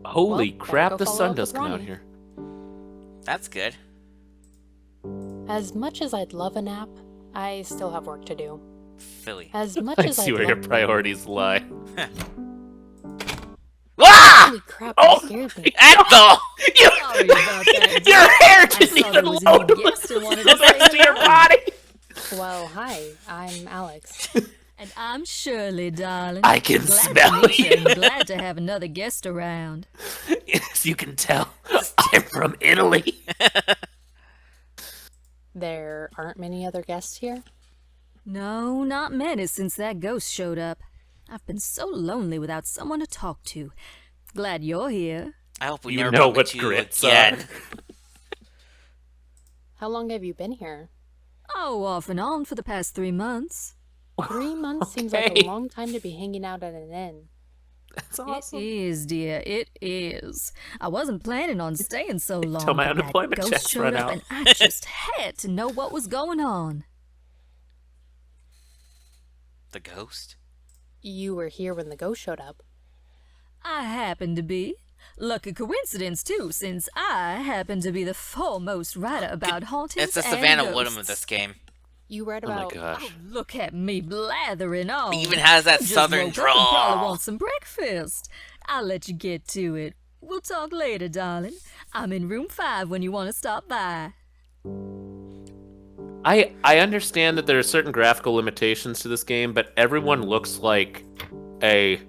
Holy Well, crap, gotta the go follow sun up does with come out Ronnie. here. That's good. As much as I'd love a nap, I still have work to do. Philly. As much I as see I'd where your love... priorities lie. Ah! Holy crap, that scared me. Ethel! Sorry about that. Your hair I didn't saw even there was a load new with guest and wanted the to rest of say your hi. body. Well, hi, I'm Alex. And I'm Shirley, darling. I can glad smell to meet you. you. And glad to have another guest around. As you can tell, I'm from Italy. There aren't many other guests here? No, not many since that ghost showed up. I've been so lonely without someone to talk to. Glad you're here. I hope we You never know bump what into you grits again. How long have you been here? Oh, off and on for the past 3 months. 3 months seems like Okay. a long time to be hanging out at an inn. That's It is, dear. It is. I wasn't planning on staying so long. my but that unemployment ghost checks showed run up out. and I just had to know what was going on. The ghost? You were here when the ghost showed up. I happen to be. Lucky coincidence, too, since I happen to be the foremost writer about hauntings It's the and Savannah ghosts. Woodham of this game. You read Oh my about... gosh. Oh, look at me blathering on. He even has that You just southern woke up and probably drawl. want some breakfast. I'll let you get to it. We'll talk later, darling. I'm in room 5 when you want to stop by. I understand that there are certain graphical limitations to this game, but everyone looks like a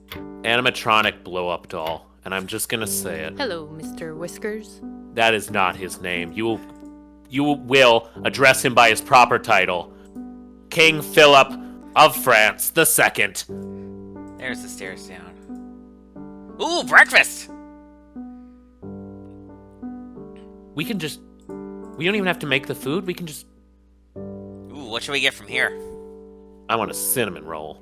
animatronic blow-up doll, and I'm just gonna say it. Hello, Mr. Whiskers. That is not his name. You will address him by his proper title, King Philip of France II. There's the stairs down. Ooh, breakfast! We don't even have to make the food. We can just. Ooh, what should we get from here? I want a cinnamon roll.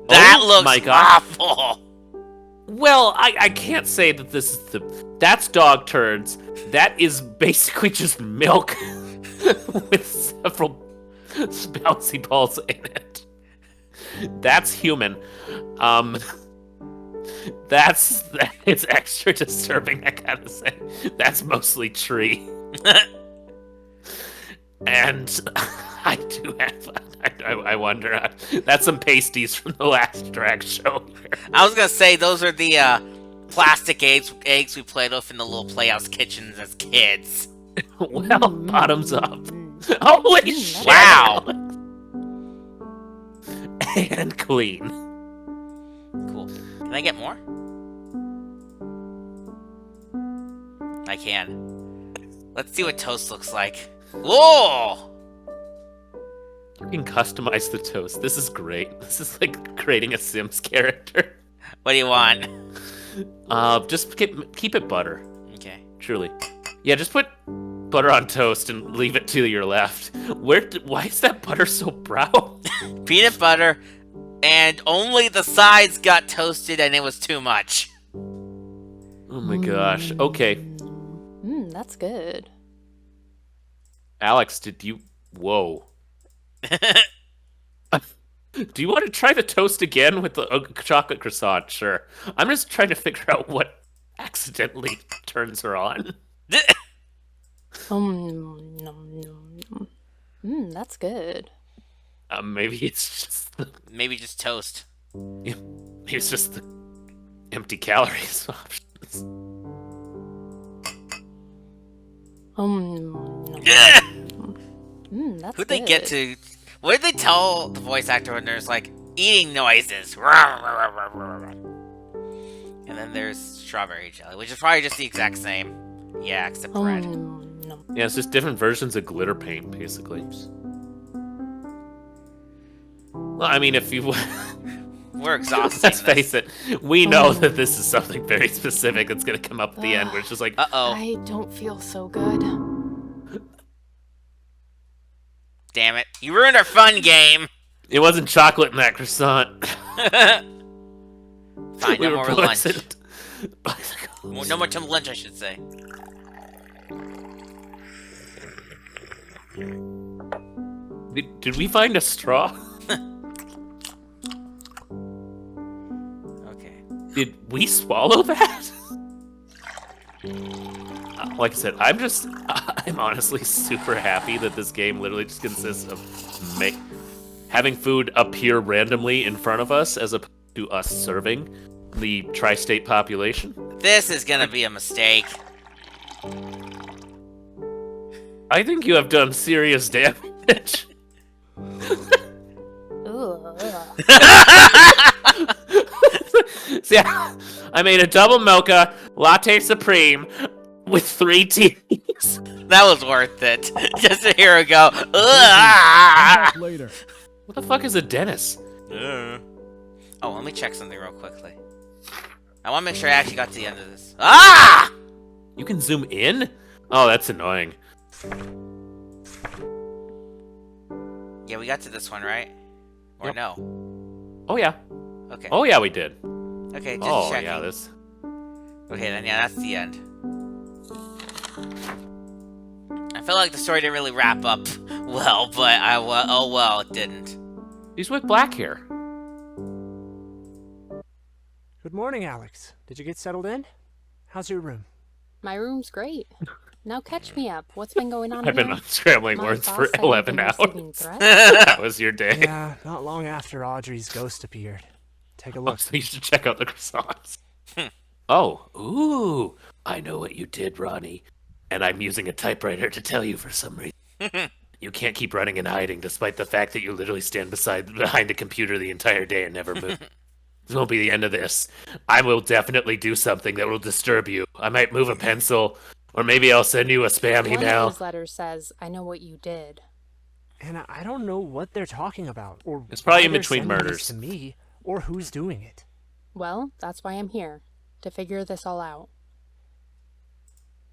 That Oh looks my God. awful! Well, I can't say that this is that's dog turds. That is basically just milk with several bouncy balls in it. That's human. It's extra disturbing, I gotta say. That's mostly tree. And I do have, I wonder, that's some pasties from the last drag show here. I was gonna say, those are the plastic eggs we played with in the little playhouse kitchens as kids. Well, bottoms up. Holy shit! Wow! And clean. Cool. Can I get more? I can. Let's see what toast looks like. Whoa! You can customize the toast. This is great. This is like creating a Sims character. What do you want? Just keep it butter. Okay. Truly. Yeah, just put butter on toast and leave it to your left. Why is that butter so brown? Peanut butter, and only the sides got toasted and it was too much. Oh my gosh. Okay. That's good. Alex, did you... Whoa. Do you want to try the toast again with the chocolate croissant? Sure. I'm just trying to figure out what accidentally turns her on. That's good. Maybe it's just the... Maybe just toast. Maybe it's just the empty calories options. That's Who'd they good. get to... What did they tell the voice actor when there's, like, eating noises? And then there's strawberry jelly, which is probably just the exact same. Yeah, except red. Yeah, it's just different versions of glitter paint, basically. Well, I mean, if you... We're exhausted. Let's face it, we know that this is something very specific that's going to come up at the end, where it's just like... Uh-oh. I don't feel so good. Damn it. You ruined our fun game. It wasn't chocolate in that croissant. Fine, no more lunch. poisoned. No more time lunch, I should say. Did we find a straw? Did we swallow that? Like I said, I'm honestly super happy that this game literally just consists of having food appear randomly in front of us as opposed to us serving the tri-state population. This is gonna be a mistake. I think you have done serious damage. Ugh. So, yeah, I made a double mocha latte supreme with 3 teas. That was worth it. Just to hear her go. Come "Ugh." back later. What the fuck is a dentist? Oh, let me check something real quickly. I want to make sure I actually got to the end of this. Ah! You can zoom in? Oh, that's annoying. Yeah, we got to this one, right? Or Yep. no? Oh yeah. Okay. Oh yeah, we did. Okay, just Oh checking. yeah, this. Okay, then yeah, that's the end. I feel like the story didn't really wrap up well, but oh well, it didn't. He's with black hair. Good morning, Alex. Did you get settled in? How's your room? My room's great. Now catch me up. What's been going on I've been here? unscrambling My words boss for said you've 11 been hours. receiving threats? That was your day. Yeah, not long after Audrey's ghost appeared. Take a Oh, look. so you should check out the croissants. Oh, ooh. I know what you did, Ronnie. And I'm using a typewriter to tell you for some reason. You can't keep running and hiding despite the fact that you literally stand behind a computer the entire day and never move. This won't be the end of this. I will definitely do something that will disturb you. I might move a pencil, or maybe I'll send you a spam One email. of those letters says, I know what you did. And I don't know what they're talking about, or It's probably why in they're between sending this murders. to me, or who's doing it. Well, that's why I'm here. To figure this all out.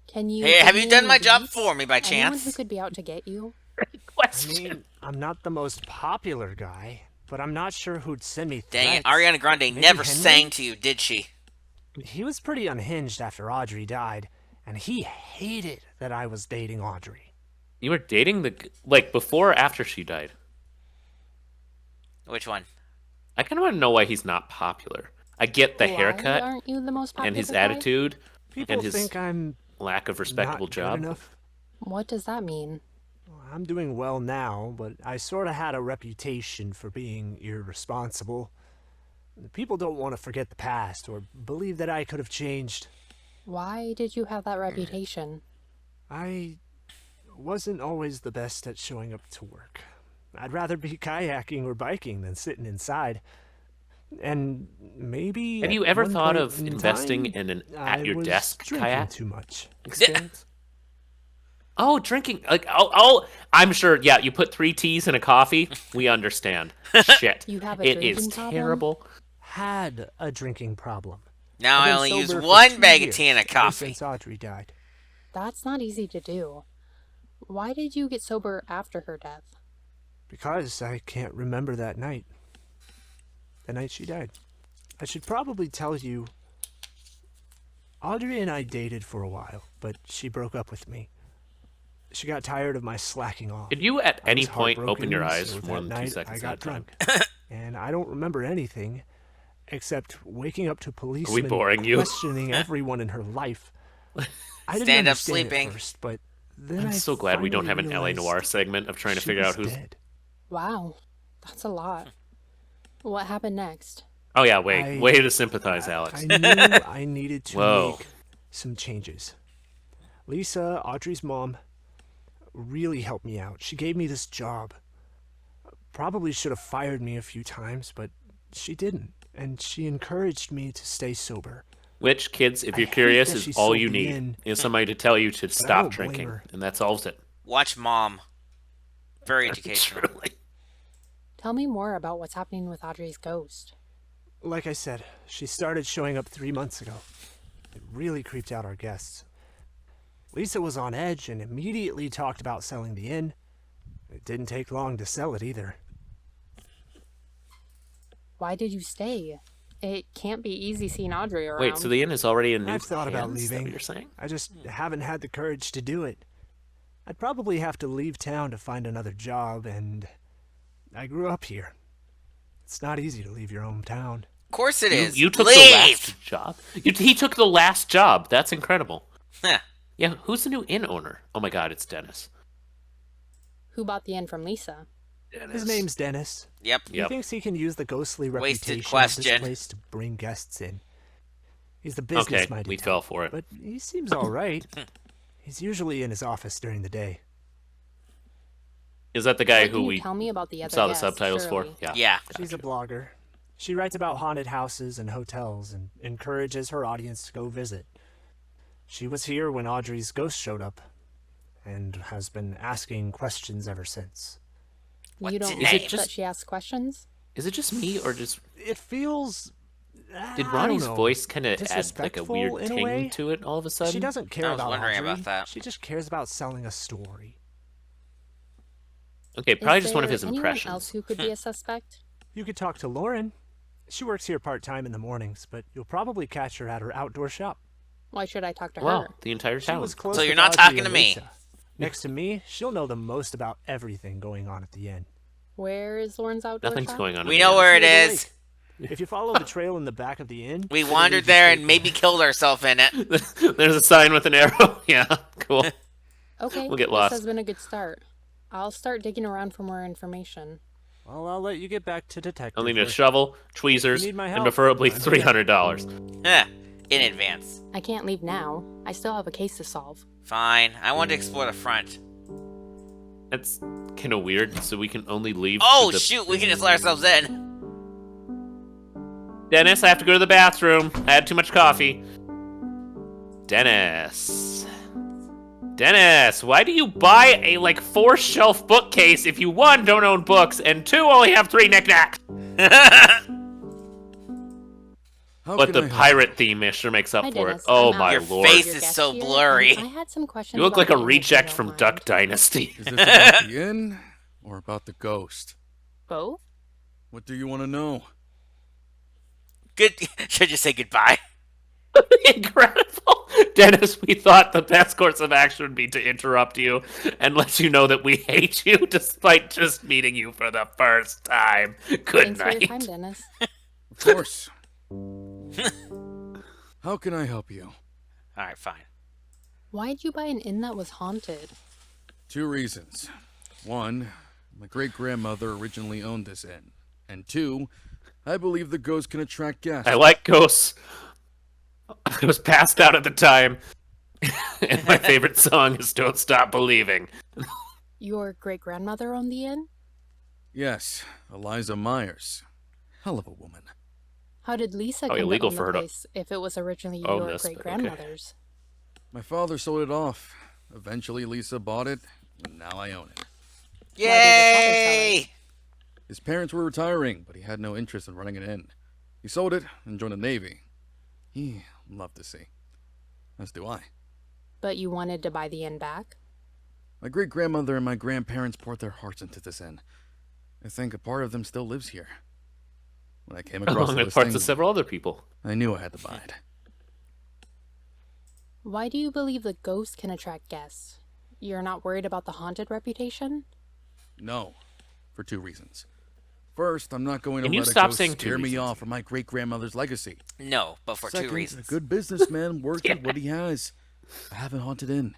Can you... Hey, give have me you done any my job leads? for me by Anyone who chance? could be out to get you? I Question. mean, I'm not the most popular guy, but I'm not sure who'd send me Dang it, threats. Ariana Grande Maybe never Henry? sang to you, did she? He was pretty unhinged after Audrey died, and he hated that I was dating Audrey. You were dating like, before or after she died? Which one? I kind of want to know why he's not popular. I get the Why haircut aren't you the most popular and his guy? attitude, People and his think I'm lack of respectable not good job. enough. What does that mean? I'm doing well now, but I sort of had a reputation for being irresponsible. People don't want to forget the past or believe that I could have changed. Why did you have that reputation? I wasn't always the best at showing up to work. I'd rather be kayaking or biking than sitting inside. And maybe Have at you ever one thought point of in investing time, in an I at your was desk drinking kayak too much. experience? Oh, drinking like oh, I'm sure. Yeah, you put 3 teas in a coffee. We understand. Shit, You have a it drinking is problem? terrible. Had a drinking problem. Now I've I been only use sober for 1 2 bag of years, tea and a ever coffee. Since Audrey died. That's not easy to do. Why did you get sober after her death? Because I can't remember that night. The night she died. I should probably tell you. Audrey and I dated for a while, but she broke up with me. She got tired of my slacking off. Did you at I any was point open heartbroken, your eyes so for more that than 2 night seconds I at got a time? drunk. And I don't remember anything except waking up to policemen boring you? questioning everyone in her life. I didn't Stand up understand it sleeping. first, but then I'm I so glad we don't have an finally LA Noir realized segment of trying to she figure was out who's. dead. Wow, that's a lot. What happened next? Oh yeah, wait, I- way to sympathize, Alex. I knew I needed to Whoa. make some changes. Lisa, Audrey's mom, really helped me out. She gave me this job. Probably should have fired me a few times, but she didn't. And she encouraged me to stay sober. Which, kids, if I you're hate curious, that is she all sold you me need in. is somebody to tell you to I stop don't blame drinking, her. and that solves it. Watch Mom. Very educational. Truly. Tell me more about what's happening with Audrey's ghost. Like I said, she started showing up 3 months ago. It really creeped out our guests. Lisa was on edge and immediately talked about selling the inn. It didn't take long to sell it either. Why did you stay? It can't be easy seeing Audrey around. Wait, so the inn is already in new I've thought about hands? Is that leaving. what you're saying? I just haven't had the courage to do it. I'd probably have to leave town to find another job, and I grew up here. It's not easy to leave your hometown. course it is. You took Leave! the last job. He took the last job. That's incredible. Huh. Yeah, who's the new inn owner? Oh my God, it's Dennis. Who bought the inn from Lisa? His name's Dennis. Yep. He thinks he can use the ghostly Wasted reputation of question. this place to bring guests in. He's the Okay, business-minded we type, fell for it. but he seems all right. He's usually in his office during the day. Is that the guy What who can we you tell me about the other saw the guests, subtitles for? Shirley? Yeah. She's a blogger. She writes about haunted houses and hotels and encourages her audience to go visit. She was here when Audrey's ghost showed up and has been asking questions ever since. What's You don't her Is it like just- that she asks questions? Is it just me, or just It feels... did I Ronnie's don't know, voice kind of add like a disrespectful weird in a ting way? to it all of a sudden? She doesn't care I was about wondering Audrey. about that. She just cares about selling a story. Okay, probably Is just one of there his anyone impressions. else who could be a suspect? You could talk to Lauren. She works here part-time in the mornings, but you'll probably catch her at her outdoor shop. Why should I talk to Wow, her? the entire She town. was close So you're with not Audrey talking and to me. Lisa. Next to me, she'll know the most about everything going on at the inn. Where is Lauren's outdoor Nothing's shop? going on. We in know the where it Near the is. lake. If you follow the trail in the back of the inn, We it'll wandered lead you there straight and maybe killed ourselves in it. end. There's a sign with an arrow. Yeah, cool. Okay, We'll get lost. this has been a good start. I'll start digging around for more information. Well, I'll let you get back to detective. I'll need a work. shovel, tweezers, You need my and help? preferably I'm $300. In advance. I can't leave now. I still have a case to solve. Fine. I want to explore the front. That's kind of weird. So we can only leave. Oh, to the... shoot. We can just let ourselves in. Dennis, I have to go to the bathroom. I had too much coffee. Dennis. Dennis, why do you buy a 4-shelf bookcase if you 1, don't own books, and 2, only have 3 knickknacks? How But can the I help? pirate theme sure makes up Hi, for Dennis. it. Oh I'm my Your Alex, lord. face your is guest so here, blurry. and I had some questions. You look like about a the inn, if you reject don't from mind. Duck Dynasty. Is this about the inn or about the ghost? Both? What do you want to know? Good. Should just say goodbye. Incredible. Dennis, we thought the best course of action would be to interrupt you and let you know that we hate you despite just meeting you for the first time. Good Thanks for your night. time, Dennis. Of course. How can I help you? All right, fine. Why'd you buy an inn that was haunted? 2 reasons. 1, my great-grandmother originally owned this inn. And 2, I believe the ghost can attract guests. I like ghosts. I was passed out at the time. And my favorite song is Don't Stop Believing. Your great-grandmother owned the inn? Yes, Eliza Myers. Hell of a woman. How did Lisa Oh, come to illegal own for her the to place if it was originally own your this, but okay. great-grandmother's? My father sold it off. Eventually, Lisa bought it, and now I own it. your father sell Yay! His parents were retiring, but he had no interest in running an inn. He sold it and joined the Navy. He loved the sea. As do I. But you wanted to buy the inn back? My great-grandmother and my grandparents poured their hearts into this inn. I think a part of them still lives here. When I came across Along the with parts listing, of several other people. I knew I had to buy it. Why do you believe the ghost can attract guests? You're not worried about the haunted reputation? No, for 2 reasons. First, I'm not going to Can you let a stop ghost saying 2 scare me reasons? off from my great-grandmother's legacy. No, but for Second, 2 reasons. a good businessman works Yeah. with what he has. I have a haunted inn.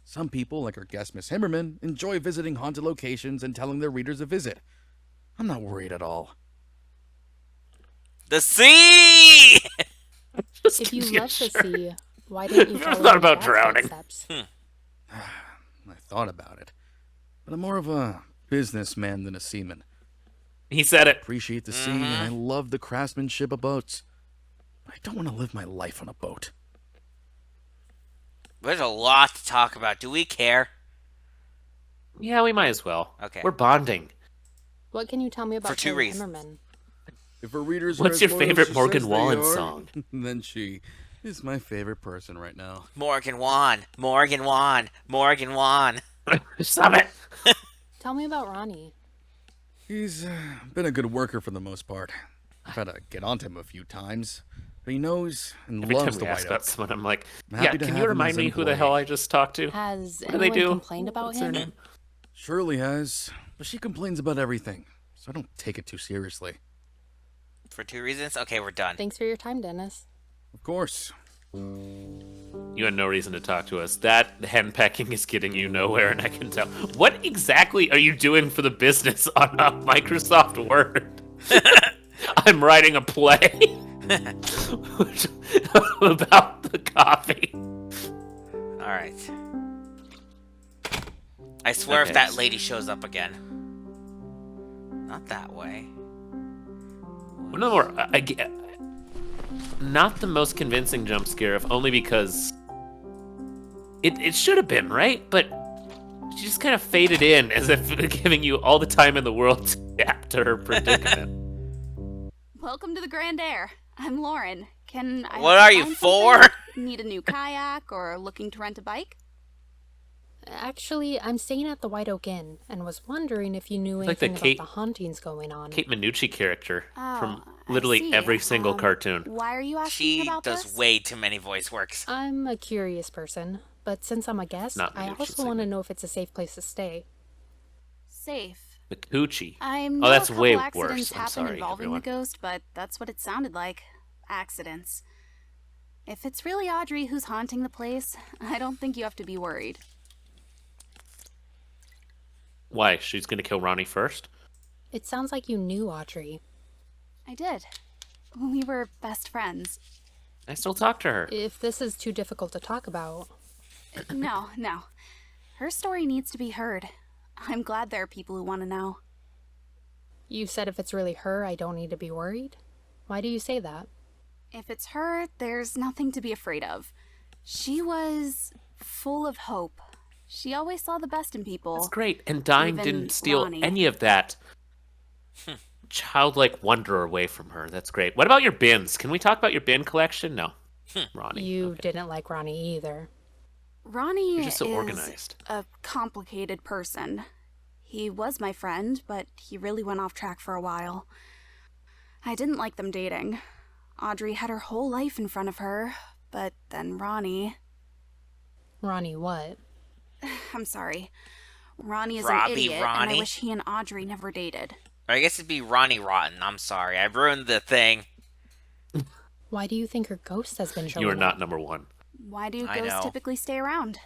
Some people, like our guest Miss Himmerman, enjoy visiting haunted locations and telling their readers to visit. I'm not worried at all. The sea! Just If you give me a love the shirt. sea, why didn't you I've never follow thought your about dad's drowning. footsteps? I thought about it. But I'm more of a businessman than a seaman. He said it. Appreciate the sea, and I love the craftsmanship of boats. But I don't want to live my life on a boat. There's a lot to talk about. Do we care? Yeah, we might as well. Okay. We're bonding. What can you tell me about For 2 Shirley reasons. Himmerman? If her readers are What's as your loyal as favorite she Morgan says they Wallen are, song? then she is my favorite person right now. Morgan Wan. Morgan Wan. Morgan Wan. Stop it. Tell me about Ronnie. He's been a good worker for the most part. I've had to get onto him a few times, but he knows and Every time loves we the ask White about Oak. someone, I'm like, I'm yeah, happy to can have you him remind as me an who the employee. hell I just talked to? Has What do they anyone do? complained about What's their him? name? Shirley has, but she complains about everything, so I don't take it too seriously. For 2 reasons? Okay, we're done. Thanks for your time, Dennis. Of course. You had no reason to talk to us. That henpecking is getting you nowhere, and I can tell. What exactly are you doing for the business on Microsoft Word? I'm writing a play about the coffee. Alright. I swear if Okay. that lady shows up again. Not that way. No more. Not the most convincing jump scare, if only because it should have been, right? But she just kind of faded in as if giving you all the time in the world to adapt to her predicament. Welcome to the Grand Air. I'm Lauren. Can I What help are you you find for? something? Need a new kayak or looking to rent a bike? Actually, I'm staying at the White Oak Inn and was wondering if you knew It's like the anything about Kate- the hauntings going on. Kate Minucci character from Oh, I literally see. every single cartoon. Why are you asking She about does this? way too many voice works. I'm a curious person, but since I'm a guest, Not I Minucci also want to segment. know if it's a safe place to stay. Safe. The coochie. I know Oh, that's a couple way accidents worse. I'm happen sorry, involving everyone. the ghost, but that's what it sounded like. Accidents. If it's really Audrey who's haunting the place, I don't think you have to be worried. Why? She's gonna kill Ronnie first? It sounds like you knew Audrey. I did. We were best friends. I still talk to her. If this is too difficult to talk about, No. Her story needs to be heard. I'm glad there are people who want to know. you said if it's really her, I don't need to be worried? Why do you say that? If it's her, there's nothing to be afraid of. She was full of hope. She always saw the best in people. That's great. And dying Even didn't steal Ronnie. any of that childlike wonder away from her. That's great. What about your bins? Can we talk about your bin collection? No. Ronnie. You okay. didn't like Ronnie either. Ronnie You're just so is organized. a complicated person. He was my friend, but he really went off track for a while. I didn't like them dating. Audrey had her whole life in front of her, but then Ronnie... Ronnie what? I'm sorry. Ronnie is Robbie an idiot, and I Ronnie? wish he and Audrey never dated. Or I guess it'd be Ronnie Rotten. I'm sorry. I ruined the thing. Why do you think her ghost has been showing You are up? not number one. Why do I ghosts know. typically stay around?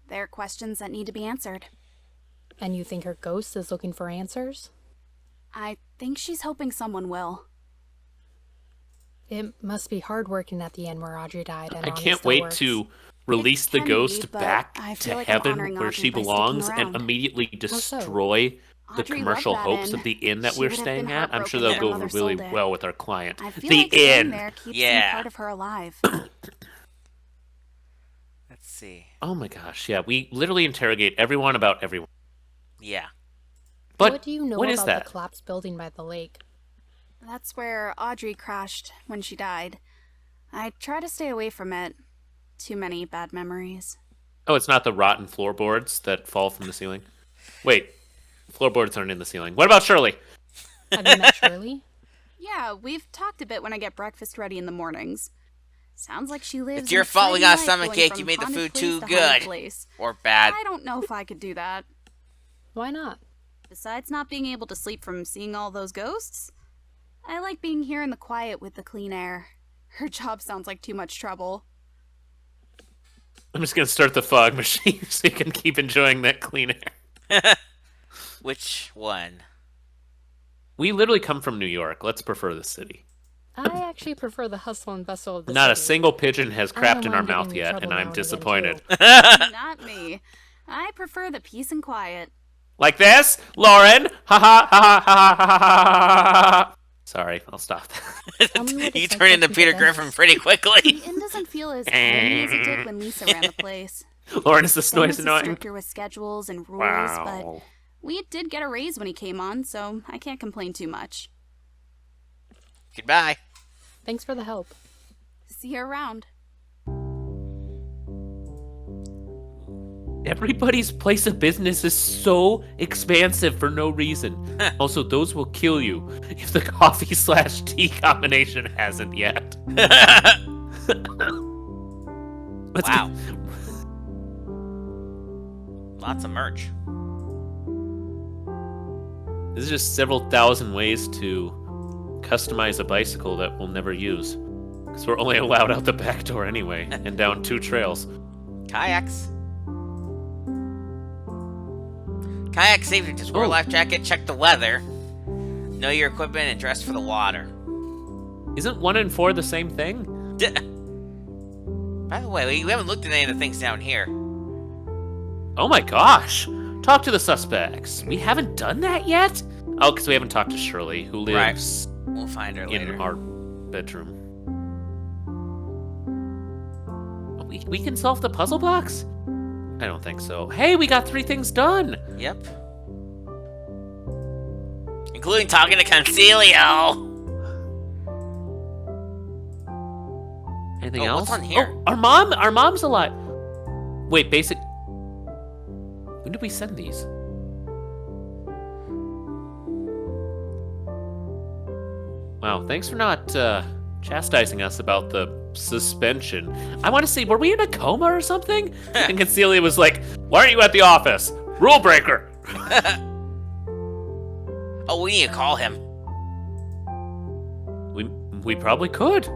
They're questions that need to be answered. And you think her ghost is looking for answers? I think she's hoping someone will. It must be hard working at the end where Audrey died. And I Ronnie can't still wait works. to release the can be, ghost but back I to feel like I'm heaven honoring where Audrey she by sticking belongs and around. immediately so? destroy the Audrey commercial loved that hopes inn. of the inn that She we're would have staying been at. I'm sure heartbroken they'll if go her mother really sold it. well with our client. I feel The like staying inn. there keeps Yeah. some part of her alive. Let's see. Oh my gosh, yeah. We literally interrogate everyone about everyone. Yeah. But what do you know what about is that? the collapsed building by the lake? That's where Audrey crashed when she died. I try to stay away from it. Too many bad memories. Oh, it's not the rotten floorboards that fall from the ceiling? Wait, floorboards aren't in the ceiling. What about Shirley? Have you met Shirley? Yeah, we've talked a bit when I get breakfast ready in the mornings. Sounds like she lives. It's your an fault we exciting got a life stomachache. going You from made the haunted food place too to good. haunted place. Or bad. I don't know if I could do that. Why not? Besides not being able to sleep from seeing all those ghosts, I like being here in the quiet with the clean air. Her job sounds like too much trouble. I'm just gonna start the fog machine so you can keep enjoying that clean air. Which one? We literally come from New York. Let's prefer the city. I actually prefer the hustle and bustle of the Not a city. single pigeon has I crapped don't in our mind getting mouth in yet, trouble and now I'm and again, disappointed. too. Not me. I prefer the peace and quiet. Like this, Lauren. Ha ha ha ha ha ha ha ha. Sorry, I'll stop. Tell me what You it's like turn to into keep Peter it Griffin in. pretty quickly. The inn doesn't feel as homey as it did when Lisa ran the place. Lauren, is this Dennis noise is annoying? stricter with schedules and rules, Wow. but we did get a raise when he came on, so I can't complain too much. Goodbye. Thanks for the help. See you around. Everybody's place of business is so expansive for no reason. Also, those will kill you if the coffee/tea combination hasn't yet. Let's Wow. Lots of merch. This is just several thousand ways to customize a bicycle that we'll never use. Because we're only allowed out the back door anyway, and down 2 trails. Kayaks. Kayak safety, just wear a Oh. life jacket, check the weather, know your equipment, and dress for the water. Isn't 1 and 4 the same thing? By the way, we haven't looked at any of the things down here. Oh my gosh! Talk to the suspects. We haven't done that yet? Oh, because we haven't talked to Shirley, who lives We'll find her later. in our bedroom. We can solve the puzzle box? I don't think so. Hey, we got 3 things done! Yep. Including talking to Concilio. Anything Oh, else? what's on here? Oh, our mom's alive. Wait, basic. When did we send these? Wow, thanks for not chastising us about the suspension. I want to see, were we in a coma or something? And Concelia was like, "Why aren't you at the office? Rule breaker." Oh, we need to call him. We probably could.